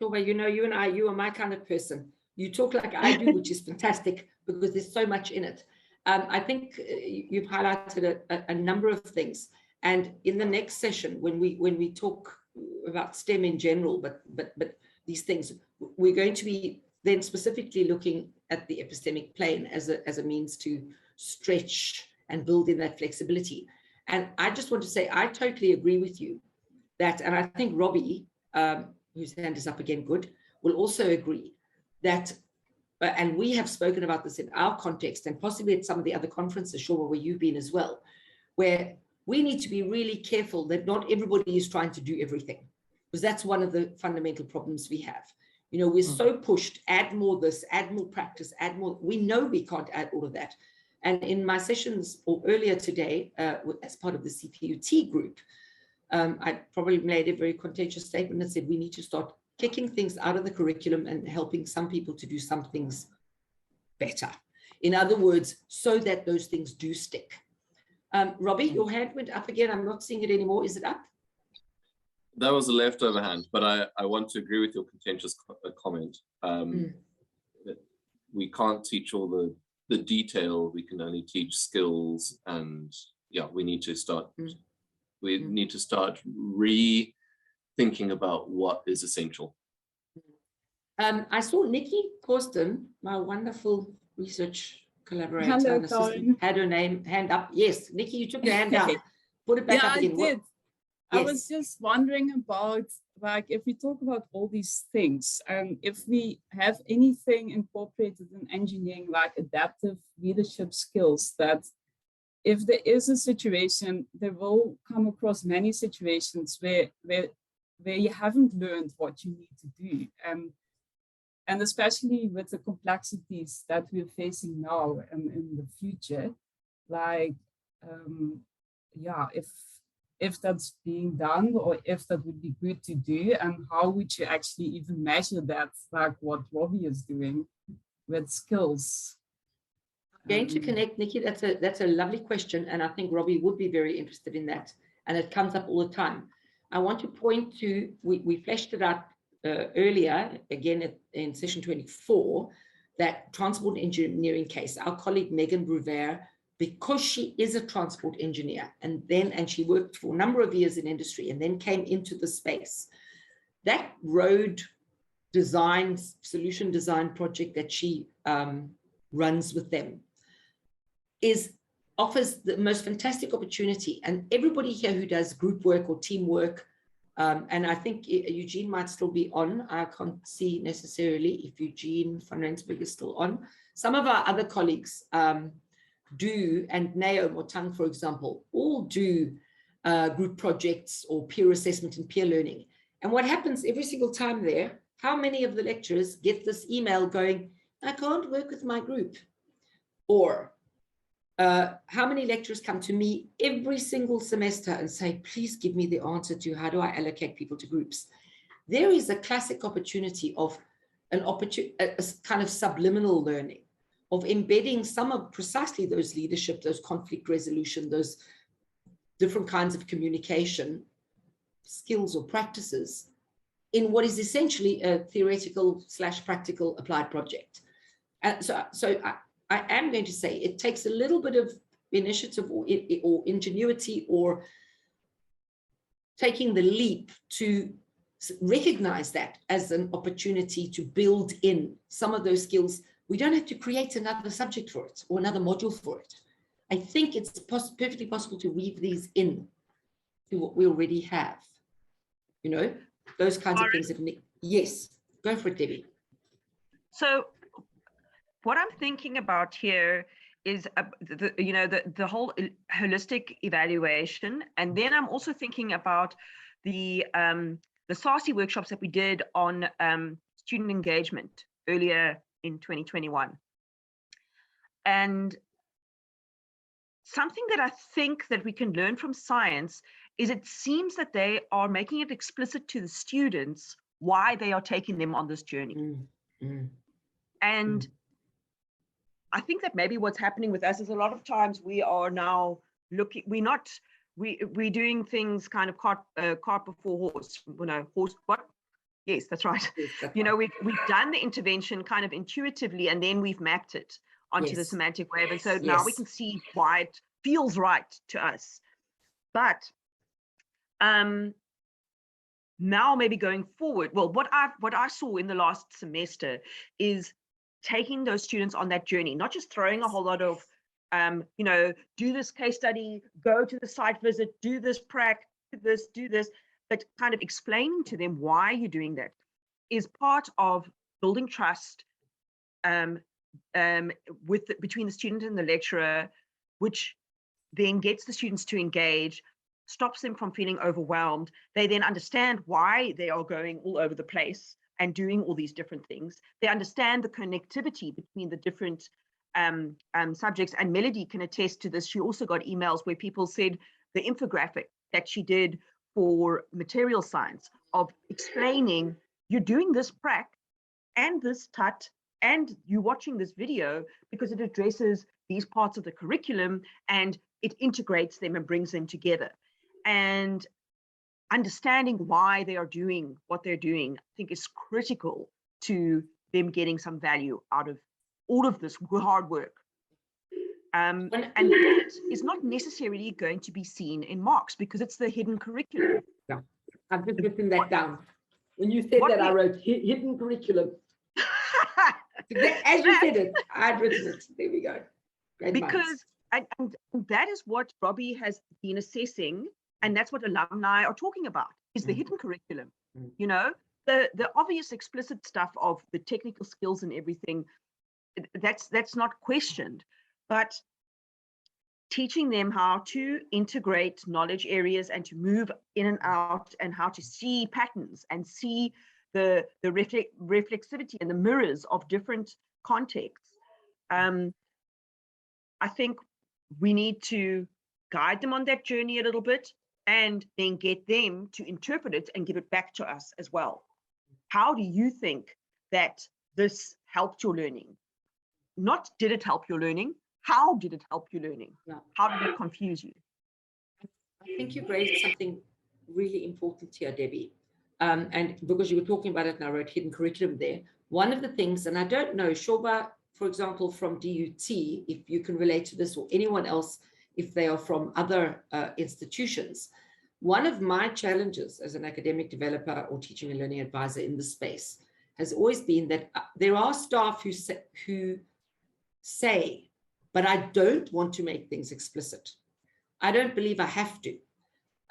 Speaker 2: Shoba, you know, you and I, you are my kind of person. You talk like I do, which is fantastic because there's so much in it. I think you've highlighted a number of things. And in the next session, when we talk about STEM in general, but these things, we're going to be then specifically looking at the epistemic plane as a means to stretch and build in that flexibility. And I just want to say, I totally agree with you that, and I think Robbie, whose hand is up again, good, will also agree that, and we have spoken about this in our context and possibly at some of the other conferences, Shoba, where you've been as well, where we need to be really careful that not everybody is trying to do everything, because that's one of the fundamental problems we have. You know, we're so pushed, add more this, add more practice, add more. We know we can't add all of that. And in my sessions or earlier today, as part of the CPUT group, I probably made a very contentious statement that said we need to start kicking things out of the curriculum and helping some people to do some things better. In other words, so that those things do stick. Robbie, your hand went up again. I'm not seeing it anymore. Is it up?
Speaker 7: That was a leftover hand, but I want to agree with your contentious comment. That we can't teach all the detail. We can only teach skills and
Speaker 12: yeah, we need to start. We need to start rethinking about what is essential.
Speaker 2: I saw Nikki Corsten, my wonderful research collaborator
Speaker 13: Hello,
Speaker 2: and assistant, had her hand up. Yes, Nikki, you took your hand down. Put it back up again.
Speaker 13: I did.
Speaker 2: Yes.
Speaker 13: I was just wondering about, like, if we talk about all these things, if we have anything incorporated in engineering, like adaptive leadership skills, that if there is a situation, there will come across many situations where you haven't learned what you need to do. And especially with the complexities that we're facing now and in the future, like, yeah, if that's being done, or if that would be good to do, and how would you actually even measure that, like what Robbie is doing with skills?
Speaker 2: Going to connect, Nikki, that's a lovely question, and I think Robbie would be very interested in that, and it comes up all the time. I want to point to, we fleshed it out earlier, again in session 24, that transport engineering case. Our colleague Megan Bruver, because she is a transport engineer, and she worked for a number of years in industry and then came into the space. That road design, solution design project that she runs with them offers the most fantastic opportunity. And everybody here who does group work or teamwork, and I think Eugene might still be on. I can't see necessarily if Eugene van Rensburg is still on. Some of our other colleagues do, and Nao Motang, for example, all do group projects or peer assessment and peer learning. And what happens every single time there, how many of the lecturers get this email going, I can't work with my group? Or how many lecturers come to me every single semester and say, please give me the answer to how do I allocate people to groups? There is a classic opportunity of a kind of subliminal learning, of embedding some of precisely those leadership, those conflict resolution, those different kinds of communication skills or practices in what is essentially a theoretical / practical applied project. And so I am going to say it takes a little bit of initiative or ingenuity or taking the leap to recognize that as an opportunity to build in some of those skills. We don't have to create another subject for it or another module for it. I think it's perfectly possible to weave these in to what we already have. You know, those kinds of things. Yes, go for it, Debbie.
Speaker 10: So what I'm thinking about here is, the whole holistic evaluation. And then I'm also thinking about the SASE workshops that we did on student engagement earlier in 2021. And something that I think that we can learn from science is it seems that they are making it explicit to the students why they are taking them on this journey. And I think that maybe what's happening with us is a lot of times we are now looking, we're doing things kind of cart before horse, horse, what? Yes, that's right. Yes, that's right. We've done the intervention kind of intuitively, and then we've mapped it onto the semantic wave. And so now we can see why it feels right to us. But now maybe going forward, well, what I saw in the last semester is taking those students on that journey, not just throwing a whole lot of, do this case study, go to the site visit, do this prac, do this, but kind of explaining to them why you're doing that is part of building trust between the student and the lecturer, which then gets the students to engage, stops them from feeling overwhelmed. They then understand why they are going all over the place and doing all these different things. They understand the connectivity between the different subjects, and Melody can attest to this. She also got emails where people said the infographic that she did for material science of explaining you're doing this prac and this TUT and you're watching this video because it addresses these parts of the curriculum and it integrates them and brings them together. And understanding why they are doing what they're doing, I think, is critical to them getting some value out of all of this hard work. And that is not necessarily going to be seen in marks because it's the hidden curriculum.
Speaker 2: Yeah, I've just written that down. When you said that, I wrote hidden curriculum. As you said it, I'd written it. There we go.
Speaker 10: Because and that is what Robbie has been assessing, and that's what alumni are talking about, is the hidden curriculum. You know, the obvious explicit stuff of the technical skills and everything, that's not questioned, but teaching them how to integrate knowledge areas and to move in and out and how to see patterns and see the reflexivity and the mirrors of different contexts. I think we need to guide them on that journey a little bit and then get them to interpret it and give it back to us as well. How do you think that this helped your learning? Not did it help your learning? How did it help your learning?
Speaker 2: Yeah.
Speaker 10: How did it confuse you?
Speaker 2: I think you've raised something really important here, Debbie. And because you were talking about it and I wrote hidden curriculum there, one of the things, and I don't know, Shoba, for example, from DUT, if you can relate to this, or anyone else, if they are from other institutions, one of my challenges as an academic developer or teaching and learning advisor in this space has always been that there are staff who say, but I don't want to make things explicit. I don't believe I have to.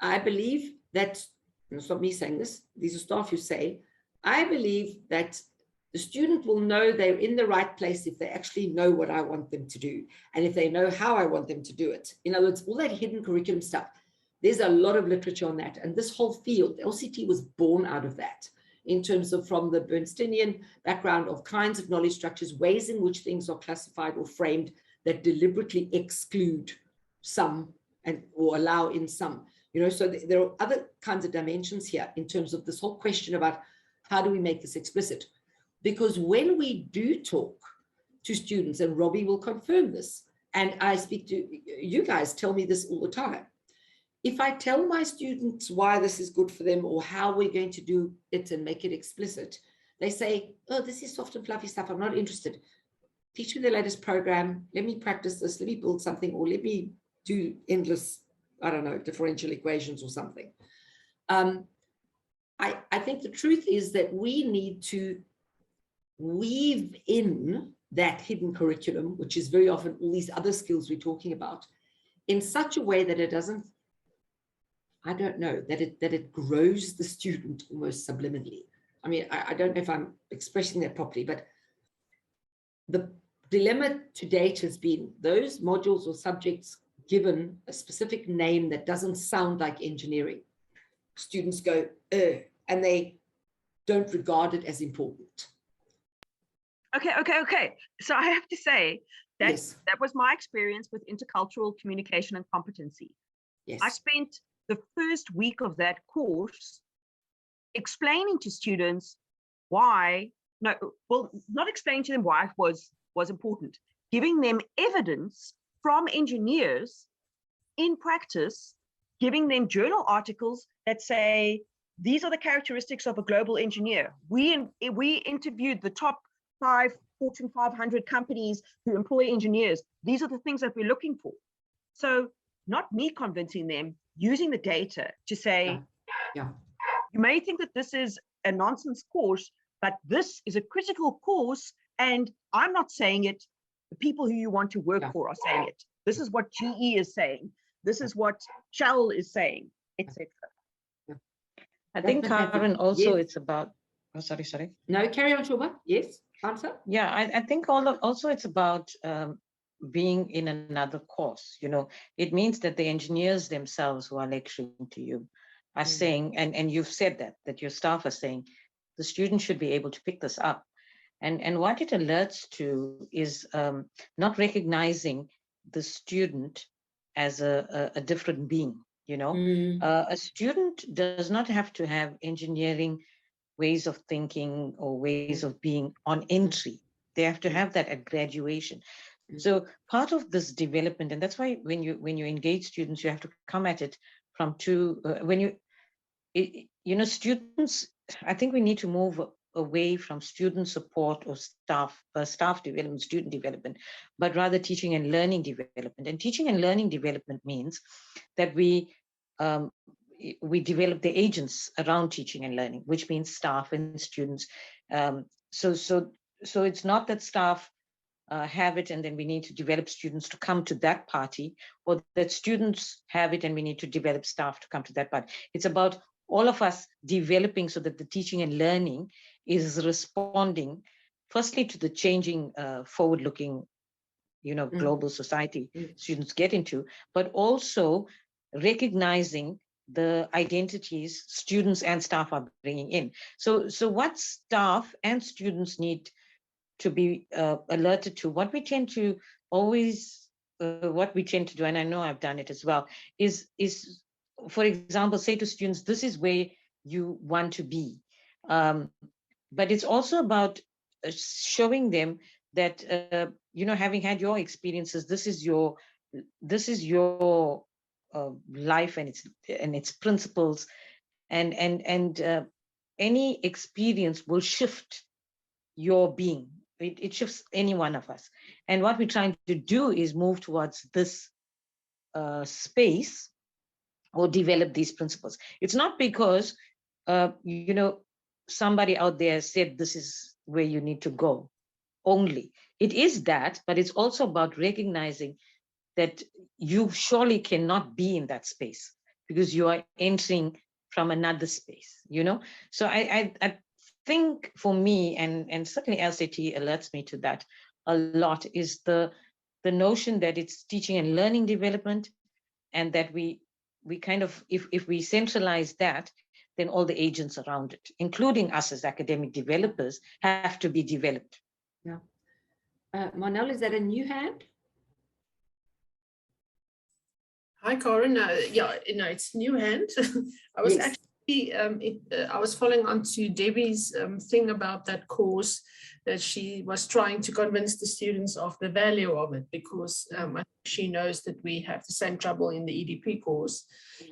Speaker 2: I believe that, and it's not me saying this, these are staff who say, I believe that the student will know they're in the right place if they actually know what I want them to do, and if they know how I want them to do it. In other words, all that hidden curriculum stuff, there's a lot of literature on that. And this whole field, LCT was born out of that, in terms of from the Bernsteinian background of kinds of knowledge structures, ways in which things are classified or framed that deliberately exclude some or allow in some. You know, so there are other kinds of dimensions here in terms of this whole question about how do we make this explicit? Because when we do talk to students, and Robbie will confirm this, and I speak to you guys, tell me this all the time. If I tell my students why this is good for them or how we're going to do it and make it explicit, they say, oh, this is soft and fluffy stuff, I'm not interested. Teach me the latest program, let me practice this, let me build something, or let me do endless, I don't know, differential equations or something. I think the truth is that we need to weave in that hidden curriculum, which is very often all these other skills we're talking about, in such a way that it doesn't, I don't know, that it grows the student almost subliminally. I mean, I don't know if I'm expressing that properly, but the dilemma to date has been those modules or subjects given a specific name that doesn't sound like engineering. Students go, and they don't regard it as important.
Speaker 10: Okay. So I have to say that
Speaker 2: yes.
Speaker 10: That was my experience with intercultural communication and competency.
Speaker 2: Yes.
Speaker 10: I spent the first week of that course explaining to students why, not explaining to them why it was important, giving them evidence from engineers in practice, giving them journal articles that say, these are the characteristics of a global engineer. We interviewed the top 5 Fortune 500 companies who employ engineers. These are the things that we're looking for. So not me convincing them, using the data to say,
Speaker 2: yeah.
Speaker 10: You may think that this is a nonsense course, but this is a critical course, and I'm not saying it. The people who you want to work for are saying it. This is what GE is saying. This is what Shell is saying, etc.
Speaker 11: I think, Karin, also
Speaker 2: yes.
Speaker 11: It's about, oh, sorry.
Speaker 2: No, carry on, Shoba. Yes, answer.
Speaker 11: Yeah, I think also it's about being in another course. You know, it means that the engineers themselves who are lecturing to you are saying, and you've said that your staff are saying, the student should be able to pick this up. And what it alerts to is not recognizing the student as a different being. You know, a student does not have to have engineering ways of thinking or ways of being on entry. They have to have that at graduation. So part of this development, and that's why when you engage students, you have to come at it from two. Students, I think we need to move away from student support or staff development, student development, but rather teaching and learning development. And teaching and learning development means that we develop the agents around teaching and learning, which means staff and students. So it's not that staff have it and then we need to develop students to come to that party, or that students have it and we need to develop staff to come to that party. It's about all of us developing so that the teaching and learning is responding firstly to the changing forward-looking, global society students get into, but also recognizing the identities students and staff are bringing in. So what staff and students need to be alerted to, what we tend to do, and I know I've done it as well, is for example, say to students, this is where you want to be. But it's also about showing them that, having had your experiences, this is your life and its principles, and any experience will shift your being. It shifts any one of us. And what we're trying to do is move towards this space, or develop these principles. It's not because, somebody out there said this is where you need to go only. It is that, but it's also about recognizing that you surely cannot be in that space because you are entering from another space, So I think for me, and certainly LCT alerts me to that a lot, is the notion that it's teaching and learning development, and that we kind of, if we centralize that, then all the agents around it, including us as academic developers, have to be developed.
Speaker 2: Yeah. Marnell, is that a new hand?
Speaker 1: Hi, Karin. It's a new hand. I was actually, I was following on to Debbie's thing about that course, that she was trying to convince the students of the value of it, because she knows that we have the same trouble in the EDP course,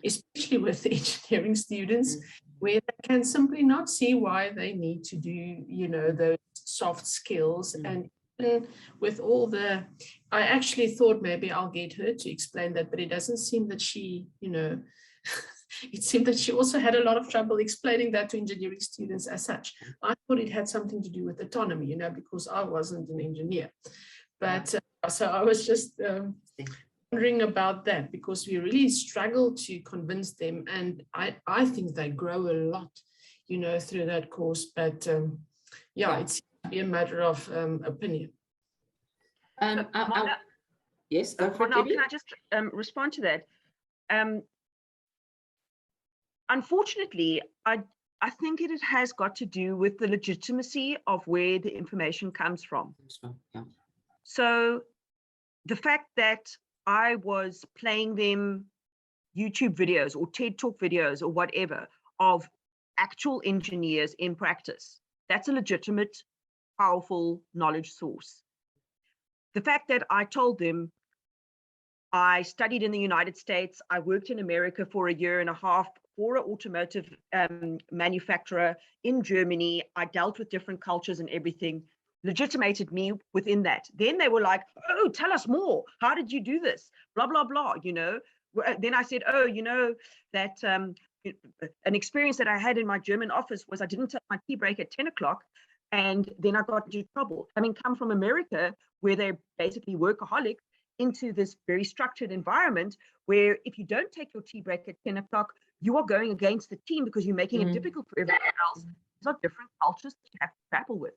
Speaker 1: especially with the engineering students, where they can simply not see why they need to do, those soft skills. And with all the, I actually thought maybe I'll get her to explain that, but it doesn't seem that she, it seemed that she also had a lot of trouble explaining that to engineering students as such. I thought it had something to do with autonomy, because I wasn't an engineer. But so I was just wondering about that, because we really struggle to convince them. And I think they grow a lot, through that course. But it's be a matter of opinion.
Speaker 2: Yes,
Speaker 10: Marnell, can I just respond to that? Unfortunately, I think it has got to do with the legitimacy of where the information comes from.
Speaker 2: Yeah.
Speaker 10: So the fact that I was playing them YouTube videos or TED Talk videos or whatever of actual engineers in practice, that's a legitimate, powerful knowledge source. The fact that I told them I studied in the United States, I worked in America for a year and a half for an automotive manufacturer in Germany, I dealt with different cultures and everything, legitimated me within that. Then they were like, oh, tell us more. How did you do this? Blah, blah, blah, Then I said, that an experience that I had in my German office was I didn't take my tea break at 10 o'clock, and then I got into trouble. Having come from America, where they're basically workaholic, into this very structured environment where if you don't take your tea break at 10 o'clock, you are going against the team because you're making it difficult for everyone else. These are different cultures that you have to grapple with.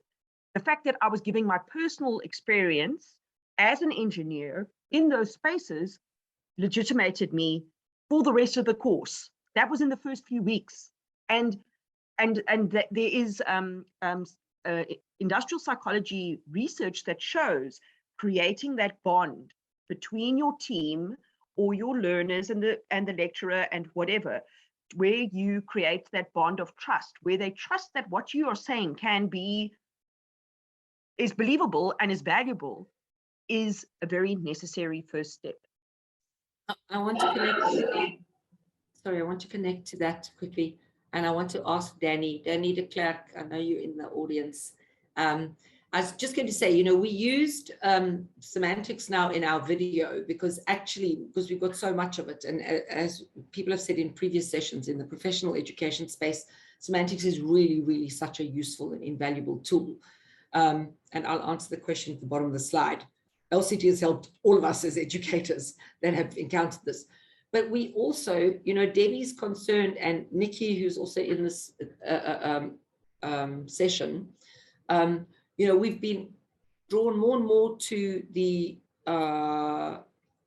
Speaker 10: The fact that I was giving my personal experience as an engineer in those spaces legitimated me for the rest of the course. That was in the first few weeks. And that there is industrial psychology research that shows creating that bond between your team or your learners and the lecturer and whatever, where you create that bond of trust, where they trust that what you are saying is believable and is valuable, is a very necessary first step.
Speaker 2: I want to connect. Sorry, I want to connect to that quickly. And I want to ask Danny de Klerk, I know you're in the audience. I was just going to say, you know, we used semantics now in our video because we've got so much of it. And as people have said in previous sessions in the professional education space, semantics is really, really such a useful and invaluable tool. And I'll answer the question at the bottom of the slide. LCT has helped all of us as educators that have encountered this. But we also, you know, Debbie's concerned, and Nikki, who's also in this session, you know, we've been drawn more and more to the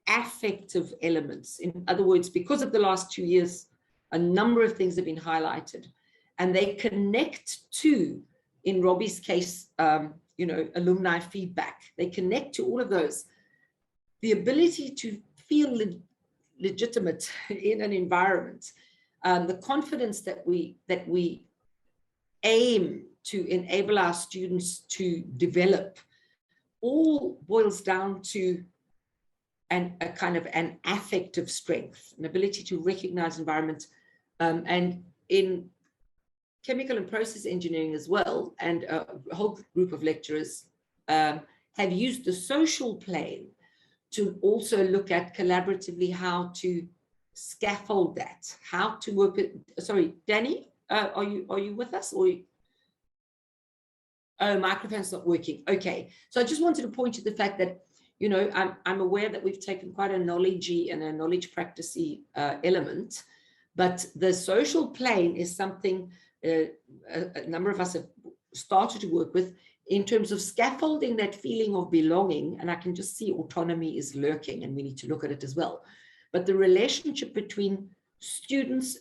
Speaker 2: affective elements. In other words, because of the last 2 years, a number of things have been highlighted, and they connect to, in Robbie's case, you know, alumni feedback. They connect to all of those. The ability to feel legitimate in an environment, the confidence that we aim to enable our students to develop, all boils down to a kind of an affective strength, an ability to recognize environment, and in chemical and process engineering as well, and a whole group of lecturers have used the social plane to also look at collaboratively how to scaffold that, how to work with, sorry, Danny, are you with us? Or oh, microphone's not working. Okay, so I just wanted to point to the fact that, you know, I'm aware that we've taken quite a knowledgey and a knowledge practicey element, but the social plane is something a number of us have started to work with in terms of scaffolding that feeling of belonging. And I can just see autonomy is lurking, and we need to look at it as well. But the relationship between students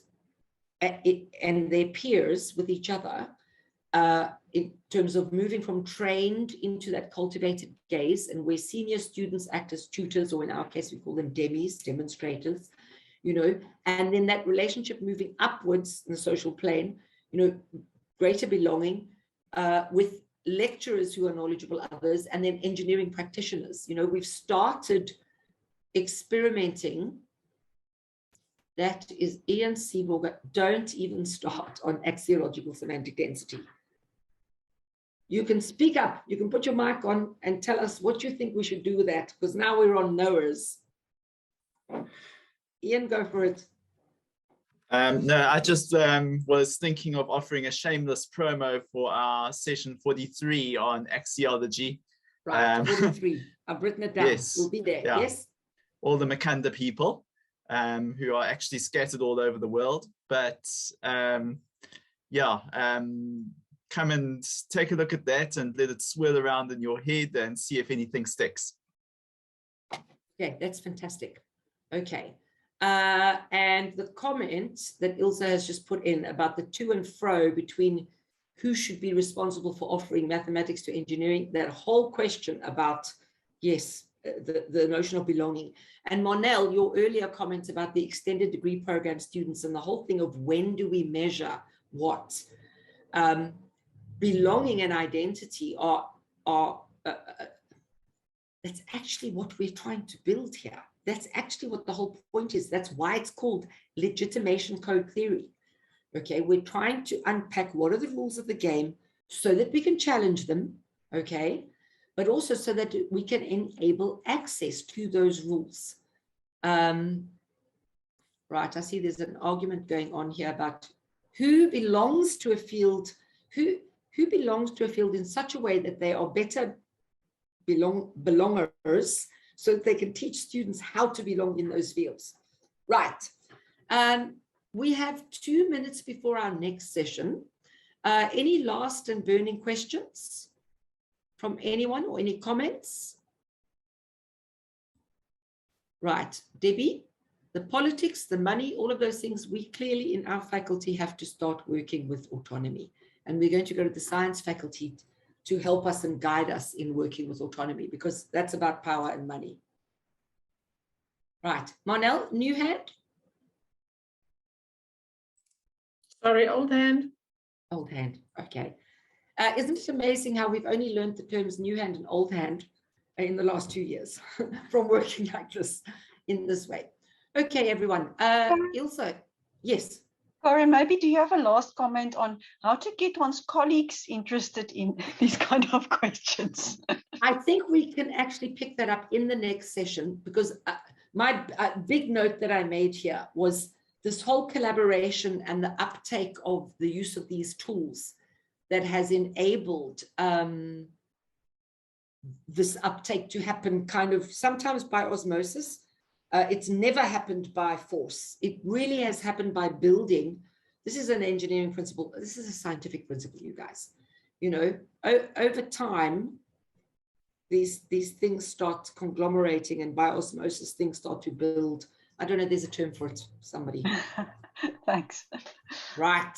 Speaker 2: and their peers with each other, in terms of moving from trained into that cultivated gaze, and where senior students act as tutors, or in our case, we call them demis, demonstrators, you know, and then that relationship moving upwards in the social plane, you know, greater belonging with lecturers who are knowledgeable others, and then engineering practitioners. You know, we've started experimenting. That is Ian Seaborger. Don't even start on axiological semantic density. You can speak up, you can put your mic on and tell us what you think we should do with that, because now we're on knowers. Ian, go for it.
Speaker 14: No, I just was thinking of offering a shameless promo for our session 43 on axiology.
Speaker 2: Right, 43. I've written it down.
Speaker 14: Yes,
Speaker 2: we'll be there.
Speaker 14: Yeah.
Speaker 2: Yes.
Speaker 14: All the Makanda people who are actually scattered all over the world. But yeah, come and take a look at that and let it swirl around in your head and see if anything sticks.
Speaker 2: Okay, that's fantastic. Okay. And the comment that Ilse has just put in about the to and fro between who should be responsible for offering mathematics to engineering, that whole question about, yes, the notion of belonging. And Monel, your earlier comments about the extended degree program students and the whole thing of when do we measure what? Belonging and identity are that's actually what we're trying to build here. That's actually what the whole point is. That's why it's called legitimation code theory. Okay, we're trying to unpack what are the rules of the game so that we can challenge them, okay, but also so that we can enable access to those rules. Right, I see there's an argument going on here about who belongs to a field, who belongs to a field in such a way that they are better belongers, so that they can teach students how to belong in those fields. Right. We have 2 minutes before our next session. Any last and burning questions from anyone, or any comments? Right, Debbie, the politics, the money, all of those things, we clearly in our faculty have to start working with autonomy. And we're going to go to the science faculty to help us and guide us in working with autonomy, because that's about power and money. Right, Marnell, new hand?
Speaker 1: Sorry, old hand.
Speaker 2: Old hand, okay. Isn't it amazing how we've only learned the terms new hand and old hand in the last 2 years from working like this, in this way? Okay, everyone. Ilse, yes.
Speaker 15: Karin, maybe do you have a last comment on how to get one's colleagues interested in these kind of questions?
Speaker 2: I think we can actually pick that up in the next session, because my big note that I made here was this whole collaboration and the uptake of the use of these tools that has enabled this uptake to happen kind of sometimes by osmosis. It's never happened by force. It really has happened by building. This is an engineering principle. This is a scientific principle, you guys. You know, over time, these things start conglomerating, and by osmosis, things start to build. I don't know, there's a term for it, somebody.
Speaker 15: Thanks.
Speaker 2: Right.